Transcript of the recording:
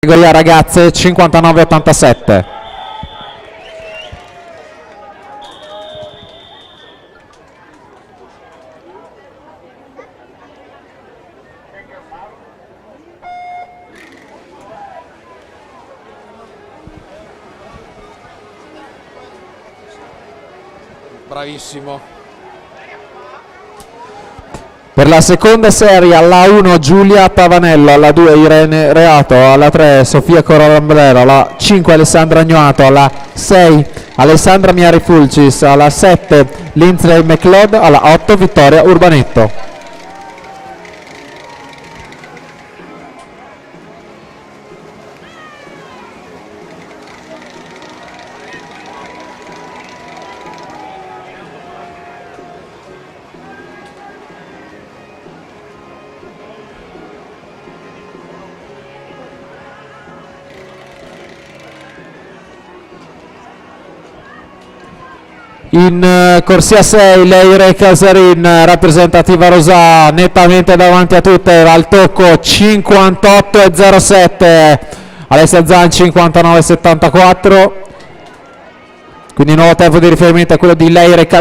Categoria ragazze 59-87. Bravissimo. Per la seconda serie alla 1 Giulia Pavanello, alla 2 Irene Reato, alla 3 Sofia Corambrero, alla 5 Alessandra Agnoato, alla 6 Alessandra Miari Fulcis, alla 7 Lindsay McLeod, alla 8 Vittoria Urbanetto. In corsia 6 Leire Casarin, rappresentativa rosa, nettamente davanti a tutte, al tocco 58,07, Alessia Zan 59,74, quindi nuovo tempo di riferimento è quello di Leire Casarin.